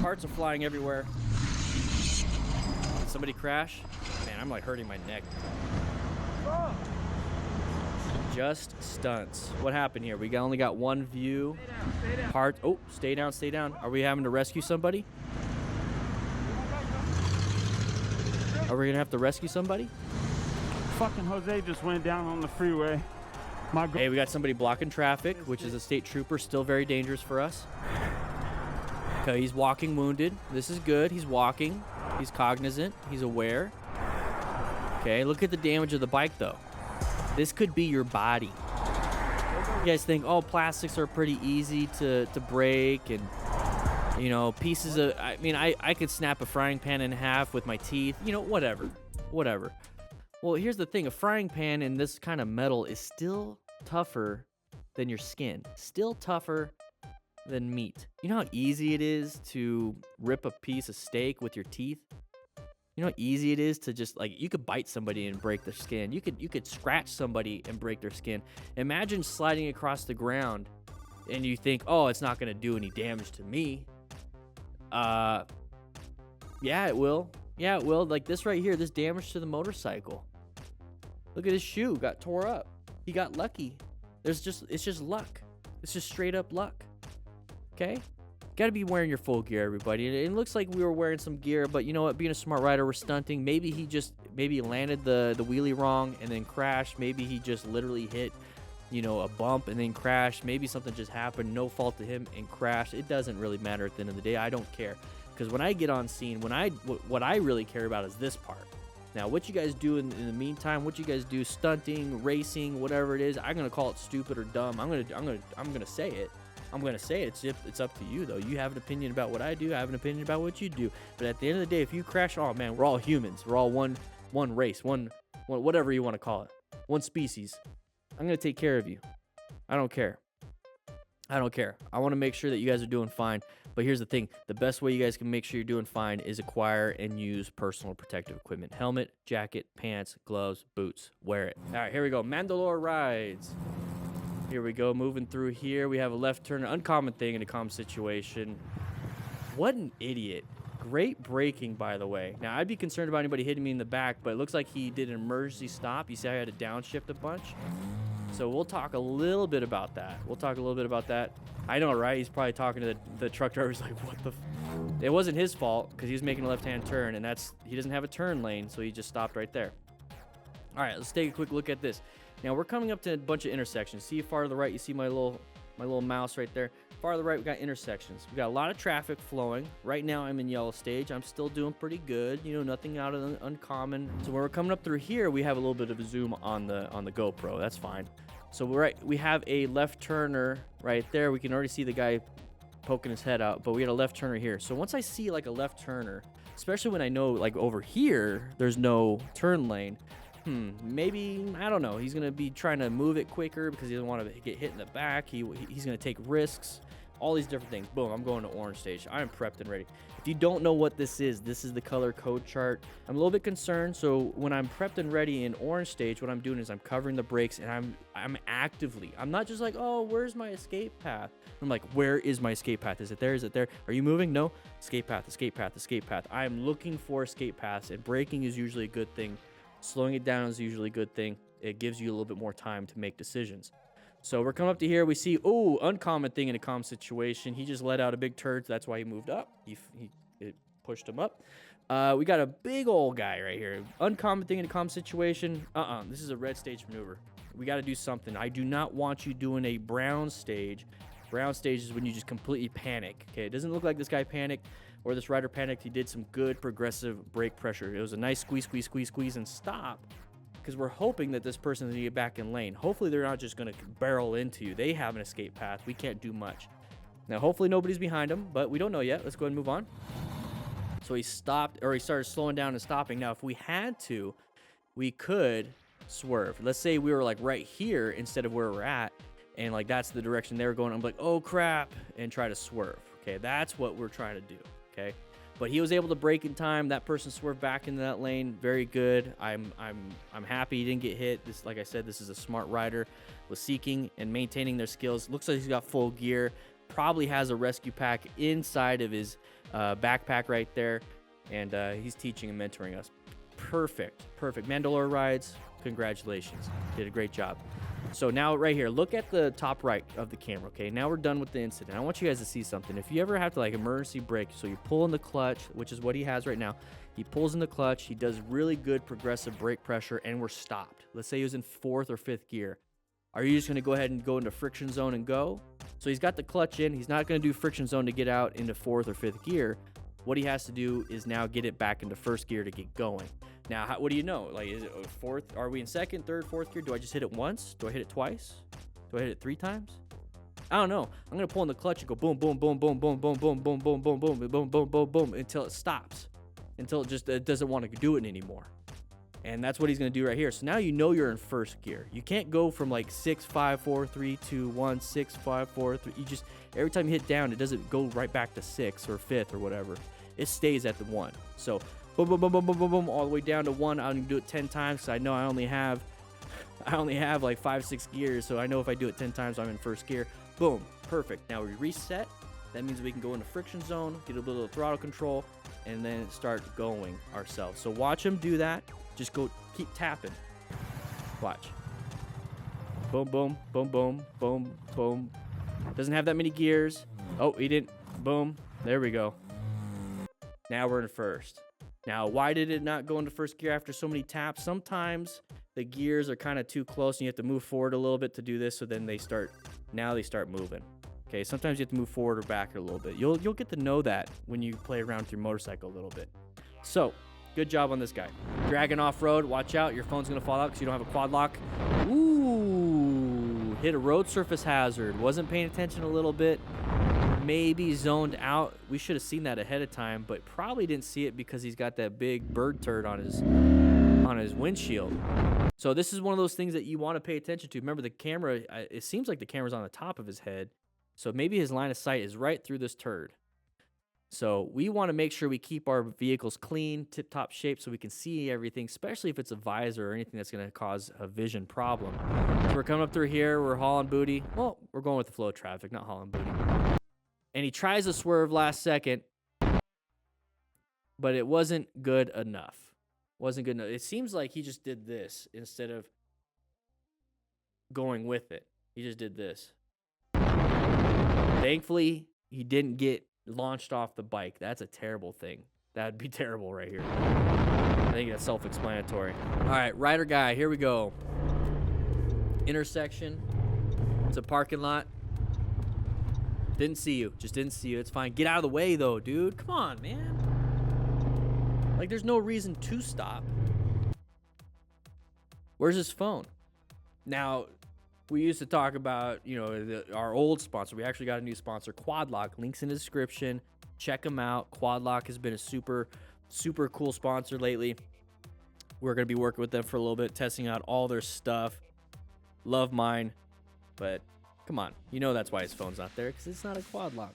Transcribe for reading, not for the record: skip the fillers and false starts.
Parts are flying everywhere. Did somebody crash? Man, I'm like hurting my neck. Just stunts. What happened here? We only got one view. Stay down. Part. Oh, stay down, stay down. Are we having to rescue somebody? Are we gonna have to rescue somebody? Fucking Jose just went down on the freeway. Hey, we got somebody blocking traffic, which is a state trooper. Still very dangerous for us. Okay, he's walking wounded. This is good. He's walking. He's cognizant. He's aware. Okay, look at the damage of the bike, though. This could be your body. You guys think, oh, plastics are pretty easy to break, and, you know, pieces of, I mean, I could snap a frying pan in half with my teeth, you know, whatever. Well, here's the thing. A frying pan in this kind of metal is still tougher than your skin. Still tougher than meat. You know how easy it is to rip a piece of steak with your teeth? You know how easy it is to just, like, you could bite somebody and break their skin. You could scratch somebody and break their skin. Imagine sliding across the ground and you think, oh, it's not going to do any damage to me. Yeah, it will. Yeah, it will. Like this right here, this damage to the motorcycle. Look at his shoe, got tore up. He got lucky. It's just luck. It's just straight up luck. Okay? Got to be wearing your full gear, everybody. It looks like we were wearing some gear, but you know what? Being a smart rider, we're stunting. Maybe he landed the wheelie wrong and then crashed. Maybe he just literally hit, you know, a bump and then crashed. Maybe something just happened, no fault to him, and crashed. It doesn't really matter at the end of the day. I don't care, because when I get on scene, what I really care about is this part. Now, what you guys do in the meantime, what you guys do, stunting, racing, whatever it is, I'm gonna call it stupid or dumb. I'm gonna say it. I'm going to say it. It's up to you, though. You have an opinion about what I do. I have an opinion about what you do. But at the end of the day, if you crash, oh, man, we're all humans. We're all one race, one whatever you want to call it, one species. I'm going to take care of you. I don't care. I want to make sure that you guys are doing fine. But here's the thing. The best way you guys can make sure you're doing fine is acquire and use personal protective equipment. Helmet, jacket, pants, gloves, boots. Wear it. All right, here we go. Mandalore rides. Here we go, moving through here. We have a left turn, uncommon thing in a calm situation. What an idiot. Great braking, by the way. Now, I'd be concerned about anybody hitting me in the back, but it looks like he did an emergency stop. You see how I had to downshift a bunch? So we'll talk a little bit about that. I know, right? He's probably talking to the truck driver. He's like, what the It wasn't his fault, because he was making a left-hand turn, and he doesn't have a turn lane, so he just stopped right there. All right, let's take a quick look at this. Now, we're coming up to a bunch of intersections. See far to the right, you see my little mouse right there. Far to the right, we got intersections. We got a lot of traffic flowing. Right now, I'm in yellow stage. I'm still doing pretty good. You know, nothing out of the uncommon. So when we're coming up through here, we have a little bit of a zoom on the GoPro. That's fine. So we have a left turner right there. We can already see the guy poking his head out, but we got a left turner here. So once I see like a left turner, especially when I know like over here, there's no turn lane. Maybe, I don't know, he's going to be trying to move it quicker because he doesn't want to get hit in the back. He's going to take risks, all these different things. Boom, I'm going to orange stage. I'm prepped and ready. If you don't know what this is the color code chart. I'm a little bit concerned, so when I'm prepped and ready in orange stage, what I'm doing is I'm covering the brakes, and I'm actively, I'm not just like, oh, where's my escape path? I'm like, where is my escape path? Is it there? Is it there? Are you moving? No. Escape path, escape path, escape path. I'm looking for escape paths, and braking is usually a good thing. Slowing it down is usually a good thing. It gives you a little bit more time to make decisions. So we're coming up to here. We see, oh, uncommon thing in a calm situation. He just let out a big turd. So that's why he moved up. It pushed him up. We got a big old guy right here. Uncommon thing in a calm situation. This is a red stage maneuver. We got to do something. I do not want you doing a brown stage. Brown stage is when you just completely panic. Okay, it doesn't look like this guy panicked or this rider panicked. He did some good progressive brake pressure. It was a nice squeeze, and stop, because we're hoping that this person's going to get back in lane. Hopefully they're not just going to barrel into you. They have an escape path. We can't do much. Now, hopefully nobody's behind him, but we don't know yet. Let's go ahead and move on. So he stopped, or he started slowing down and stopping. Now, if we had to, we could swerve. Let's say we were like right here instead of where we're at, and like that's the direction they were going. I'm like, oh crap, and try to swerve. Okay, that's what we're trying to do. Okay, but he was able to brake in time. That person swerved back into that lane. Very good. I'm happy he didn't get hit. This, like I said, this is a smart rider with seeking and maintaining their skills. Looks like he's got full gear. probably has a rescue pack inside of his backpack right there, and he's teaching and mentoring us. Perfect. Mandalore rides, congratulations, did a great job. So now right here, look at the top right of the camera. Okay, now we're done with the incident. I want you guys to see something. If you ever have to like emergency brake, so you pull in the clutch, which is what he has right now. He pulls in the clutch, he does really good progressive brake pressure, and we're stopped. Let's say he was in 4th or 5th gear. Are you just going to go ahead and go into friction zone and go? So he's got the clutch in. He's not going to do friction zone to get out into 4th or 5th gear. What he has to do is now get it back into 1st gear to get going. Now, what do you know? Like, is it 4th? Are we in 2nd, 3rd, 4th gear? Do I just hit it once? Do I hit it twice? Do I hit it 3 times? I don't know. I'm going to pull in the clutch and go boom, boom, boom, boom, boom, boom, boom, boom, boom, boom, boom, boom, boom, boom, boom, until it stops. Until it doesn't want to do it anymore. And that's what he's going to do right here. So now you know you're in 1st gear. You can't go from like 6, 5, 4, 3, 2, 1, 6, 5, 4, 3. You just, every time you hit down, it doesn't go right back to 6 or 5th or whatever. It stays at the 1. So boom, boom, boom, boom, boom, boom, boom, all the way down to 1. I'm going to do it 10 times because I know I only have like 5, 6 gears. So I know if I do it 10 times, I'm in 1st gear. Boom, perfect. Now we reset. That means we can go into friction zone, get a little throttle control, and then start going ourselves. So watch him do that. Just go, keep tapping. Watch. Boom, boom, boom, boom, boom, boom. Doesn't have that many gears. Oh, he didn't. Boom. There we go. Now we're in 1st. Now, why did it not go into 1st gear after so many taps? Sometimes the gears are kind of too close and you have to move forward a little bit to do this. So then they start moving. Okay, sometimes you have to move forward or back a little bit. You'll get to know that when you play around with your motorcycle a little bit. So, good job on this guy. Dragging off-road, watch out. Your phone's going to fall out because you don't have a quad lock. Ooh, hit a road surface hazard. Wasn't paying attention a little bit. Maybe zoned out. We should have seen that ahead of time, but probably didn't see it because he's got that big bird turd on his windshield. So this is one of those things that you want to pay attention to. Remember the camera, it seems like the camera's on the top of his head. So maybe his line of sight is right through this turd. So we want to make sure we keep our vehicles clean, tip-top shape, so we can see everything, especially if it's a visor or anything that's going to cause a vision problem. So we're coming up through here. We're hauling booty. Well, we're going with the flow of traffic, not hauling booty. And he tries to swerve last second, but it wasn't good enough. Wasn't good enough. It seems like he just did this instead of going with it. He just did this. Thankfully, he didn't get launched off the bike. That's a terrible thing. That'd be terrible right here. I think that's self-explanatory. All right, rider guy, here we go. Intersection. It's a parking lot. Didn't see you. Just didn't see you. It's fine. Get out of the way, though, dude. Come on, man. Like, there's no reason to stop. Where's his phone? Now, we used to talk about, our old sponsor. We actually got a new sponsor, QuadLock. Links in the description. Check them out. QuadLock has been a super, super cool sponsor lately. We're going to be working with them for a little bit, testing out all their stuff. Love mine. But come on. That's why his phone's not there, because it's not a QuadLock.